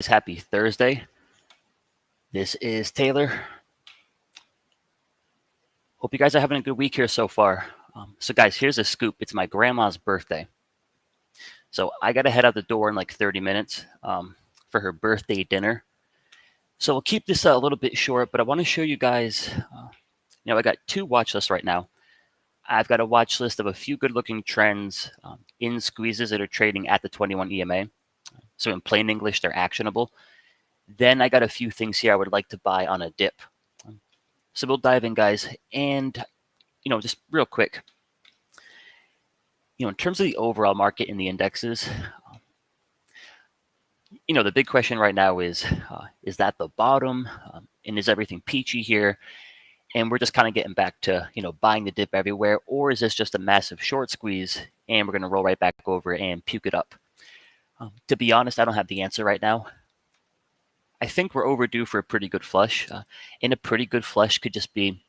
Happy Thursday. This is Taylor. Hope you guys are having a good week here so far. So, guys, here's a scoop. It's my grandma's birthday. So, I got to head out the door in like 30 minutes for her birthday dinner. So, we'll keep this a little bit short, but I want to show you guys. I got two watch lists right now. I've got a watch list of a few good looking trends in squeezes that are trading at the 21 EMA. So, in plain English, they're actionable. Then I got a few things here I would like to buy on a dip. So we'll dive in, guys. And, just real quick, in terms of the overall market in the indexes, the big question right now is that the bottom? And is everything peachy here? And we're just kind of getting back to, buying the dip everywhere? Or is this just a massive short squeeze and we're going to roll right back over and puke it up? To be honest, I don't have the answer right now. I think we're overdue for a pretty good flush. And a pretty good flush could just be,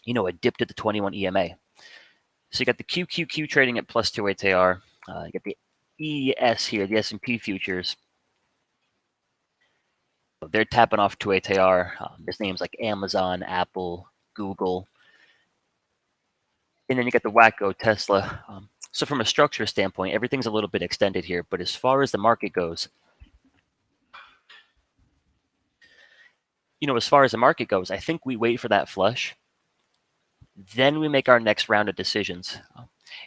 a dip to the 21 EMA. So you got the QQQ trading at plus 2 ATR. You got the ES here, the S&P futures. They're tapping off 2 ATR. There's names like Amazon, Apple, Google. And then you got the wacko Tesla. So from a structure standpoint, everything's a little bit extended here. But as far as the market goes, I think we wait for that flush. Then we make our next round of decisions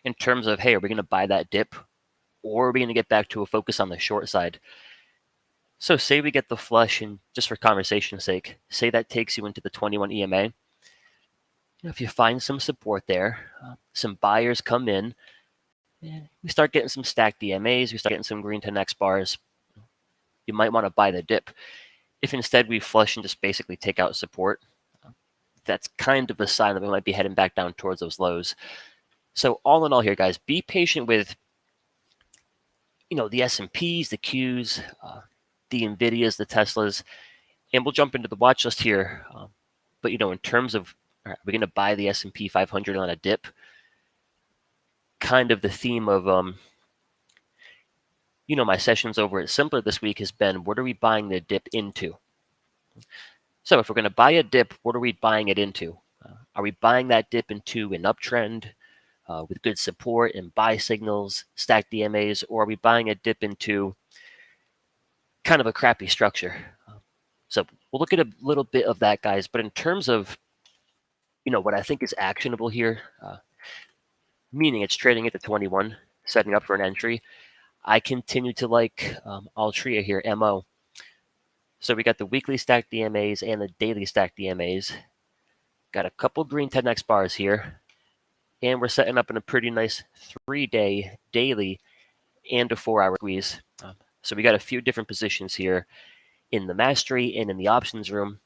in terms of, hey, are we going to buy that dip? Or are we going to get back to a focus on the short side? So say we get the flush, and just for conversation's sake, say that takes you into the 21 EMA. If you find some support there, some buyers come in, we start getting some stacked EMAs, we start getting some green 10x bars, you might want to buy the dip. If instead we flush and just basically take out support, that's kind of a sign that we might be heading back down towards those lows. So all in all here, guys, be patient with, the S&Ps, the Qs, the NVIDIAs, the Teslas, and we'll jump into the watch list here. But, in terms of, are we going to buy the S&P 500 on a dip? Kind of the theme of, my sessions over at Simpler this week has been, what are we buying the dip into? So if we're going to buy a dip, what are we buying it into? Are we buying that dip into an uptrend with good support and buy signals, stacked DMAs, or are we buying a dip into kind of a crappy structure? So we'll look at a little bit of that, guys. But in terms of, what I think is actionable here, meaning it's trading at the 21, setting up for an entry, I continue to like Altria here, MO. So we got the weekly stacked DMAs and the daily stacked DMAs. Got a couple green 10x bars here. And we're setting up in a pretty nice 3-day daily and a 4-hour squeeze. So we got a few different positions here in the mastery and in the options room.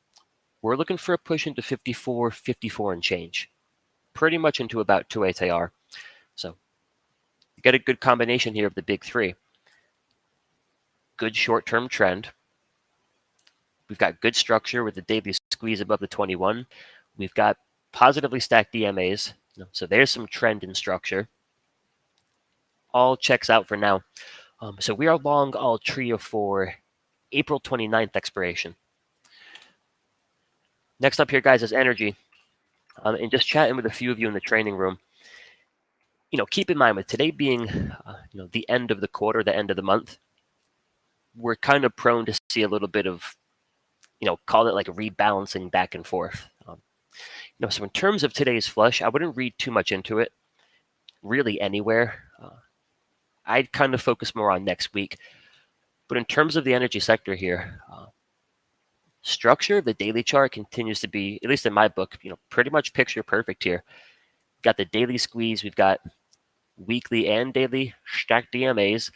We're looking for a push into 54 and change. Pretty much into about 2 ATR. So you got a good combination here of the big three. Good short-term trend. We've got good structure with the daily squeeze above the 21. We've got positively stacked DMAs. So there's some trend in structure. All checks out for now. So we are long Altria for April 29th expiration. Next up here, guys, is energy. And just chatting with a few of you in the training room. Keep in mind with today being, the end of the quarter, the end of the month, we're kind of prone to see a little bit of, call it like a rebalancing back and forth. So in terms of today's flush, I wouldn't read too much into it, really anywhere. I'd kind of focus more on next week. But in terms of the energy sector here, structure, the daily chart continues to be, at least in my book, pretty much picture perfect here. We've got the daily squeeze. We've got weekly and daily stacked DMAs.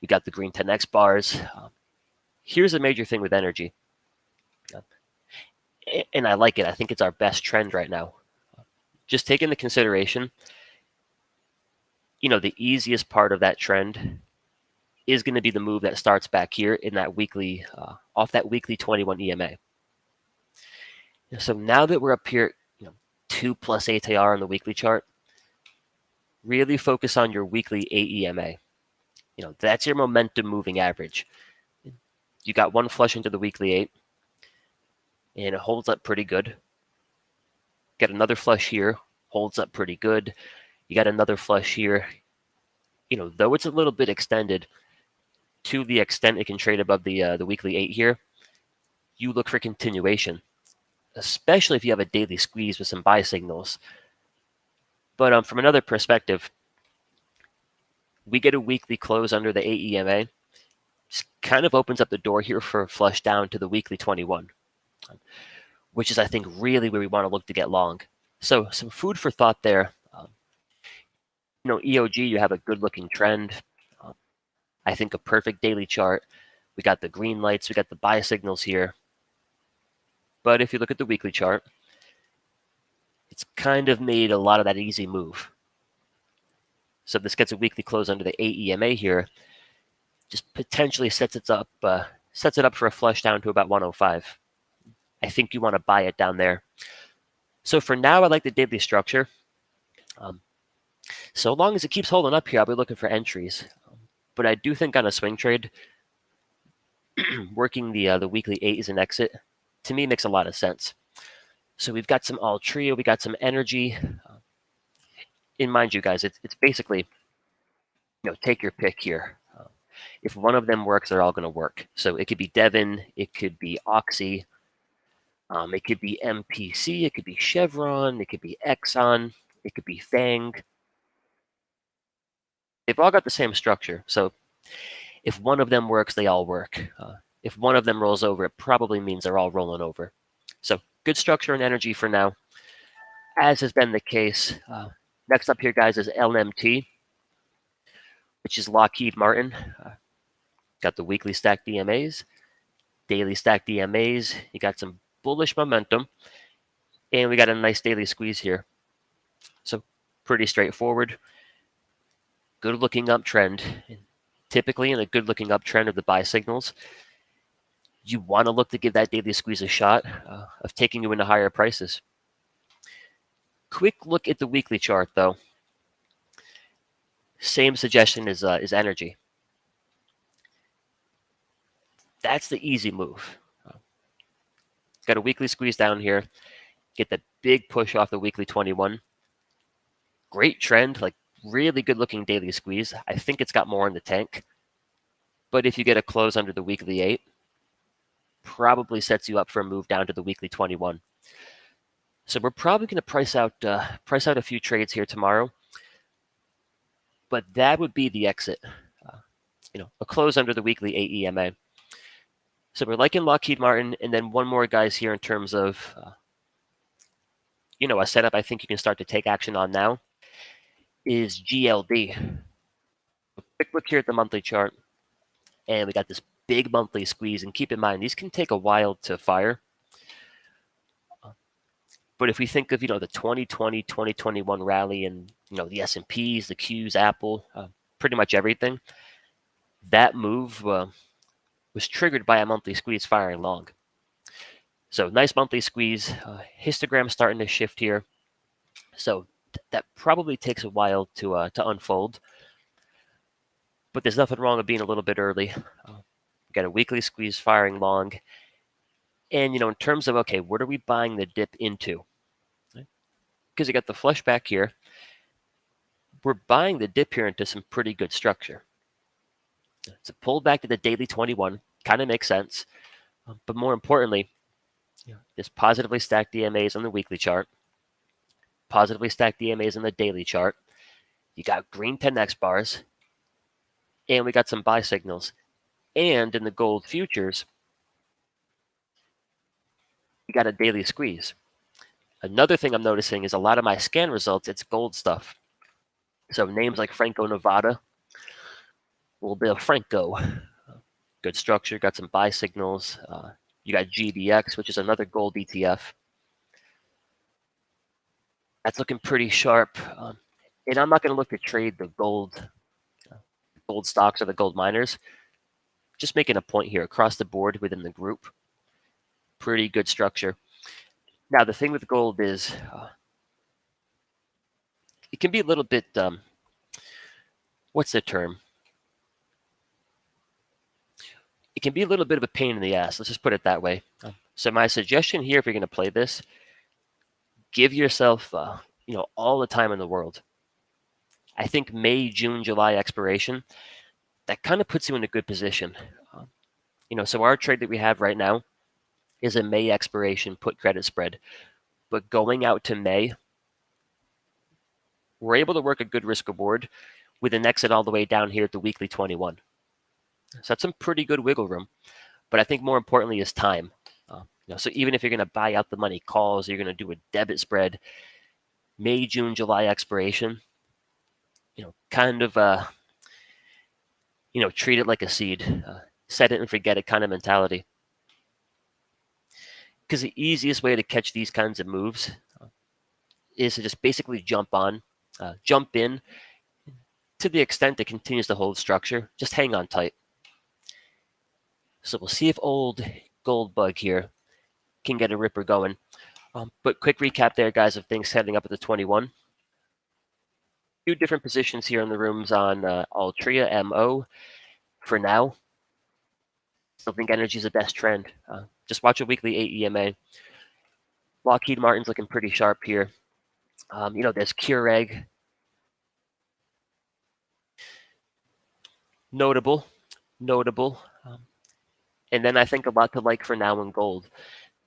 We got the green 10x bars. Here's a major thing with energy. And I like it. I think it's our best trend right now. Just take into consideration, the easiest part of that trend is going to be the move that starts back here in that weekly, off that weekly 21 EMA. So now that we're up here, 2+ ATR on the weekly chart, really focus on your weekly AEMA. That's your momentum moving average. You got one flush into the weekly 8, and it holds up pretty good. Got another flush here, holds up pretty good. You got another flush here. Though it's a little bit extended, to the extent it can trade above the weekly 8 here, you look for continuation, especially if you have a daily squeeze with some buy signals. But from another perspective, we get a weekly close under the 8 EMA. Just kind of opens up the door here for a flush down to the weekly 21, which is, I think, really where we want to look to get long. So some food for thought there. EOG, you have a good-looking trend. I think a perfect daily chart. We got the green lights. We got the buy signals here. But if you look at the weekly chart, it's kind of made a lot of that easy move. So if this gets a weekly close under the 8 EMA here, just potentially sets it up for a flush down to about 105. I think you want to buy it down there. So for now, I like the daily structure. So long as it keeps holding up here, I'll be looking for entries. But I do think on a swing trade, working the weekly 8 as an exit, to me, makes a lot of sense. So we've got some Altria, we got some energy. And mind you, guys, it's basically, take your pick here. If one of them works, they're all going to work. So it could be Devon, it could be Oxy, it could be MPC, it could be Chevron, it could be Exxon, it could be Fang. They've all got the same structure. So if one of them works, they all work. If one of them rolls over, it probably means they're all rolling over. So good structure and energy for now, as has been the case. Next up here, guys, is LMT, which is Lockheed Martin. Got the weekly stacked DMAs, daily stacked DMAs. You got some bullish momentum, and we got a nice daily squeeze here. So pretty straightforward. Good looking uptrend. Typically, in a good looking uptrend of the buy signals, you want to look to give that daily squeeze a shot of taking you into higher prices. Quick look at the weekly chart, though. Same suggestion as energy. That's the easy move. Got a weekly squeeze down here. Get the big push off the weekly 21. Great trend, like really good looking daily squeeze. I think it's got more in the tank. But if you get a close under the weekly 8, probably sets you up for a move down to the weekly 21. So we're probably going to price out a few trades here tomorrow. But that would be the exit. A close under the weekly 8 EMA. So we're liking Lockheed Martin, and then one more, guys, here in terms of a setup I think you can start to take action on now is GLD. Quick look here at the monthly chart, and we got this big monthly squeeze. And keep in mind, these can take a while to fire. But if we think of, the 2020, 2021 rally and, the S&Ps, the Qs, Apple, pretty much everything, that move was triggered by a monthly squeeze firing long. So nice monthly squeeze. Histogram starting to shift here. So that probably takes a while to unfold. But there's nothing wrong with being a little bit early. Got a weekly squeeze firing long. And, in terms of, okay, what are we buying the dip into? Because you got the flush back here. We're buying the dip here into some pretty good structure. It's a pull back to the daily 21. Kind of makes sense. But more importantly, there's positively stacked DMAs on the weekly chart. Positively stacked DMAs on the daily chart. You got green 10x bars. And we got some buy signals. And in the gold futures, you got a daily squeeze. Another thing I'm noticing is a lot of my scan results, it's gold stuff. So names like Franco Nevada, a little bit of Franco. Good structure, got some buy signals. You got GDX, which is another gold ETF. That's looking pretty sharp. And I'm not going to look to trade the gold stocks or the gold miners. Just making a point here across the board within the group. Pretty good structure. Now, the thing with gold is it can be a little bit, what's the term? It can be a little bit of a pain in the ass. Let's just put it that way. So my suggestion here, if you're going to play this, give yourself all the time in the world. I think May, June, July expiration, that kind of puts you in a good position. So our trade that we have right now is a May expiration put credit spread. But going out to May, we're able to work a good risk reward with an exit all the way down here at the weekly 21. So that's some pretty good wiggle room. But I think more importantly is time. So even if you're going to buy out the money calls, you're going to do a debit spread, May, June, July expiration, kind of treat it like a seed, set it and forget it kind of mentality. Because the easiest way to catch these kinds of moves is to just basically jump in to the extent it continues to hold structure. Just hang on tight. So we'll see if old gold bug here can get a ripper going. But quick recap there, guys, of things heading up at the 21. Two different positions here in the rooms on Altria MO. For now, I think energy is the best trend. Just watch a weekly 8 EMA. Lockheed Martin's looking pretty sharp here. There's Keurig. Notable. And then I think a lot to like for now in gold.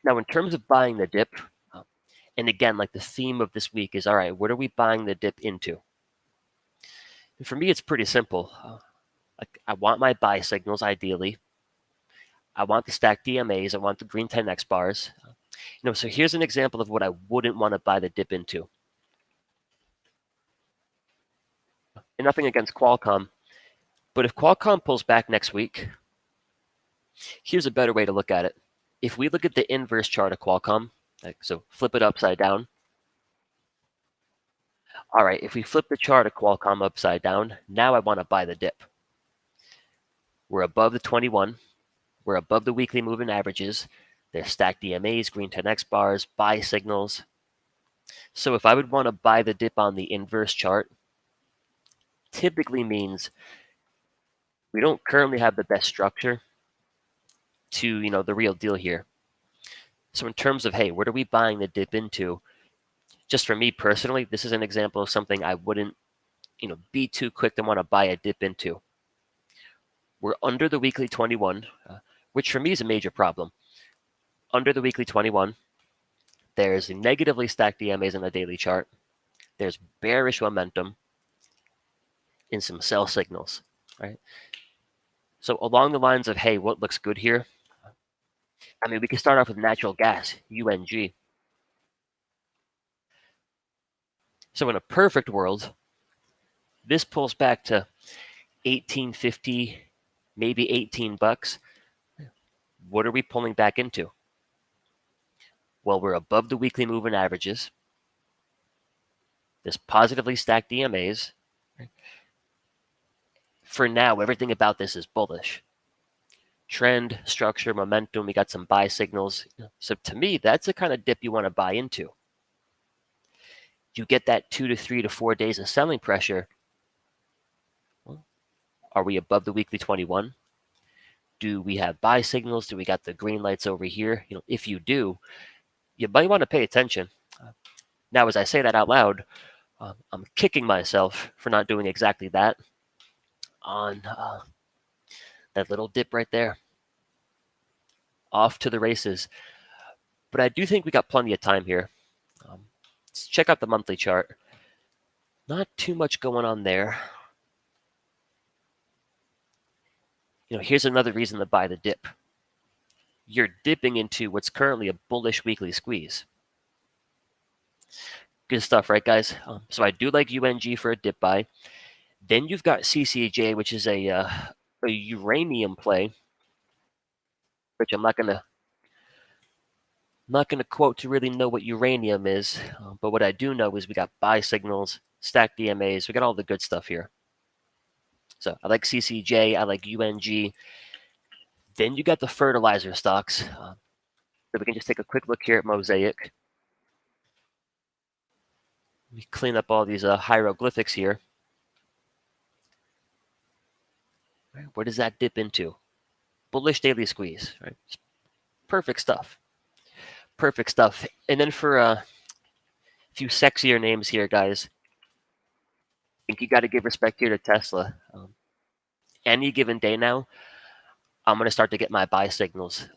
Now, in terms of buying the dip, and again, like the theme of this week is, all right, what are we buying the dip into? And for me, it's pretty simple. I want my buy signals, ideally. I want the stacked DMAs. I want the green 10x bars. So here's an example of what I wouldn't want to buy the dip into. And nothing against Qualcomm, but if Qualcomm pulls back next week, here's a better way to look at it. If we look at the inverse chart of Qualcomm, so flip it upside down. All right, if we flip the chart of Qualcomm upside down, now I want to buy the dip. We're above the 21. We're above the weekly moving averages. There's stacked DMAs, green 10x bars, buy signals. So if I would want to buy the dip on the inverse chart, typically means we don't currently have the best structure to, the real deal here. So in terms of, hey, what are we buying the dip into? Just for me personally, this is an example of something I wouldn't, be too quick to want to buy a dip into. We're under the weekly 21, which for me is a major problem. Under the weekly 21, there's negatively stacked DMAs in the daily chart. There's bearish momentum in some sell signals, right? So along the lines of, hey, what looks good here? I mean, we can start off with natural gas, UNG. So in a perfect world, this pulls back to 18.50, maybe $18. What are we pulling back into? Well, we're above the weekly moving averages. There's positively stacked DMAs. For now, everything about this is bullish. Trend, structure, momentum, we got some buy signals. So to me, that's the kind of dip you want to buy into. You get that 2 to 3 to 4 days of selling pressure. Well, are we above the weekly 21? Do we have buy signals? Do we got the green lights over here? If you do, you might want to pay attention. Now, as I say that out loud, I'm kicking myself for not doing exactly that on that little dip right there. Off to the races. But I do think we got plenty of time here. Let's check out the monthly chart. Not too much going on there. Here's another reason to buy the dip. You're dipping into what's currently a bullish weekly squeeze. Good stuff, right, guys? So I do like UNG for a dip buy. Then you've got CCJ, which is a uranium play, which I'm not gonna quote to really know what uranium is, but what I do know is we got buy signals, stacked DMAs, we got all the good stuff here. So I like CCJ, I like UNG. Then you got the fertilizer stocks. So we can just take a quick look here at Mosaic. We clean up all these hieroglyphics here. What does that dip into? bullish daily squeeze, right? Perfect stuff. Perfect stuff. And then for a few sexier names here, guys, I think you got to give respect here to Tesla. Any given day now, I'm going to start to get my buy signals.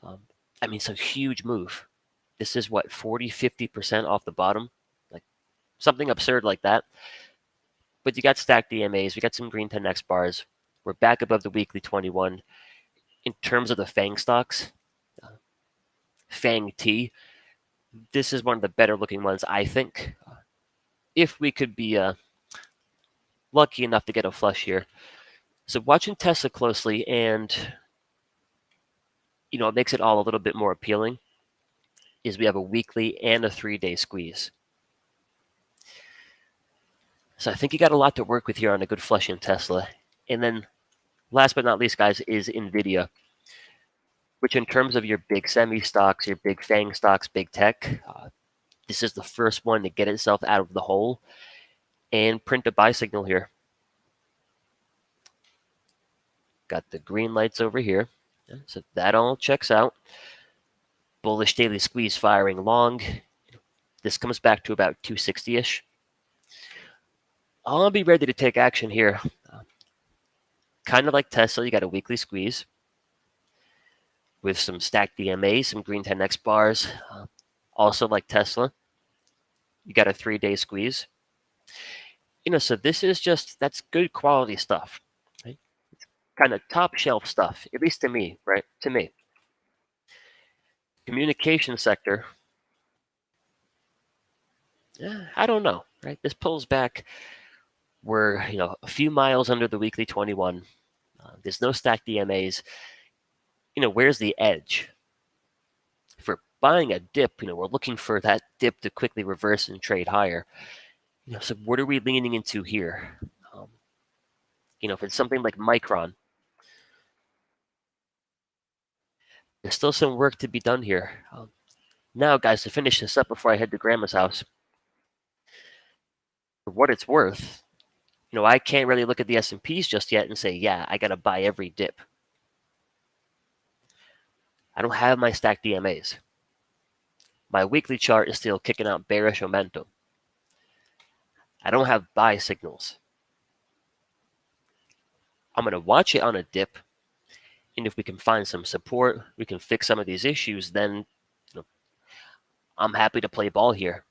I mean, some huge move. This is what, 40, 50% off the bottom? Like something absurd like that. But you got stacked DMAs. We got some green 10x bars. We're back above the weekly 21. In terms of the FANG stocks, FANG T, this is one of the better looking ones, I think. If we could be lucky enough to get a flush here. So watching Tesla closely, and it makes it all a little bit more appealing, is we have a weekly and a 3-day squeeze. So I think you got a lot to work with here on a good flush in Tesla. And then last but not least, guys, is NVIDIA, which in terms of your big semi stocks, your big FANG stocks, big tech, this is the first one to get itself out of the hole and print a buy signal here. Got the green lights over here. So that all checks out. Bullish daily squeeze firing long. This comes back to about 260-ish. I'll be ready to take action here. Kind of like Tesla, you got a weekly squeeze with some stacked DMAs, some green 10x bars. Also like Tesla, you got a 3-day squeeze. So this is that's good quality stuff. Right? Kind of top shelf stuff, at least to me, right? To me. Communication sector, I don't know, right? This pulls back. We're, a few miles under the weekly 21. There's no stacked DMAs. Where's the edge? For buying a dip, we're looking for that dip to quickly reverse and trade higher. So what are we leaning into here? If it's something like Micron, there's still some work to be done here. Now, guys, to finish this up before I head to Grandma's house, for what it's worth, I can't really look at the S&Ps just yet and say, yeah, I got to buy every dip. I don't have my stacked DMAs. My weekly chart is still kicking out bearish momentum. I don't have buy signals. I'm going to watch it on a dip, and if we can find some support, we can fix some of these issues, then I'm happy to play ball here.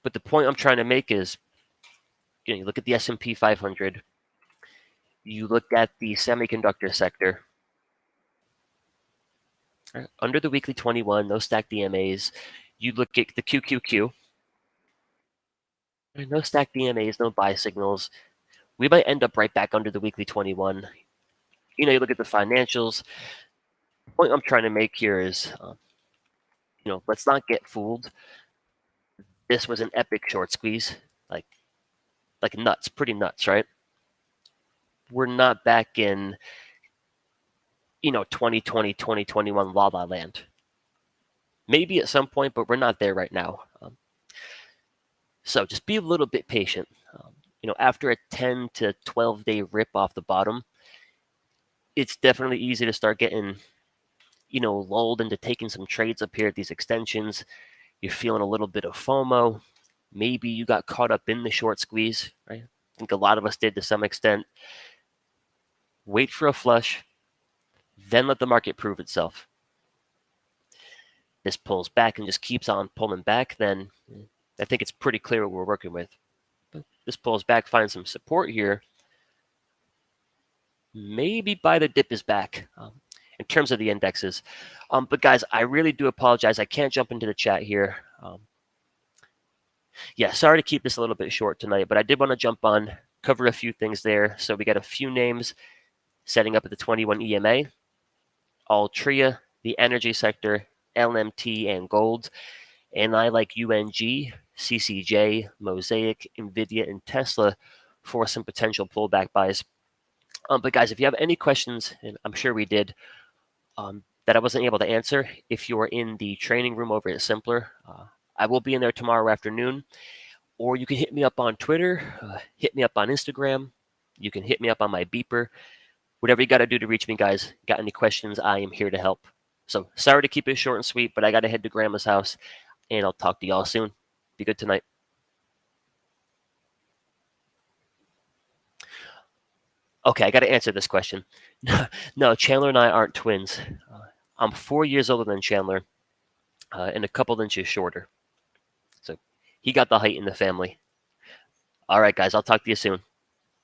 But the point I'm trying to make is, you look at the S&P 500, you look at the semiconductor sector, right? Under the weekly 21, no stacked DMAs. You look at the QQQ, no stacked DMAs, no buy signals. We might end up right back under the weekly 21. You look at the financials. The point I'm trying to make here is, let's not get fooled. This was an epic short squeeze, like nuts, pretty nuts, right? We're not back in, 2020, 2021 La La Land. Maybe at some point, but we're not there right now. So just be a little bit patient. After a 10 to 12 day rip off the bottom, it's definitely easy to start getting, lulled into taking some trades up here at these extensions. You're feeling a little bit of FOMO. Maybe you got caught up in the short squeeze, right? I think a lot of us did to some extent. Wait for a flush, then let the market prove itself. This pulls back and just keeps on pulling back, then I think it's pretty clear what we're working with. But this pulls back, finds some support here. Maybe buy the dip is back in terms of the indexes. But guys, I really do apologize. I can't jump into the chat here. Sorry to keep this a little bit short tonight, but I did want to jump on, cover a few things there. So we got a few names setting up at the 21 EMA, Altria, the energy sector, LMT, and gold. And I like UNG, CCJ, Mosaic, NVIDIA, and Tesla for some potential pullback buys. But guys, if you have any questions, and I'm sure we did, that I wasn't able to answer, if you're in the training room over at Simpler, I will be in there tomorrow afternoon. Or you can hit me up on Twitter, hit me up on Instagram. You can hit me up on my beeper, whatever you got to do to reach me, guys. Got any questions? I am here to help. So sorry to keep it short and sweet, but I got to head to Grandma's house, and I'll talk to y'all soon. Be good tonight. Okay, I got to answer this question. No, Chandler and I aren't twins. I'm 4 years older than Chandler, and a couple inches shorter. So he got the height in the family. All right, guys, I'll talk to you soon.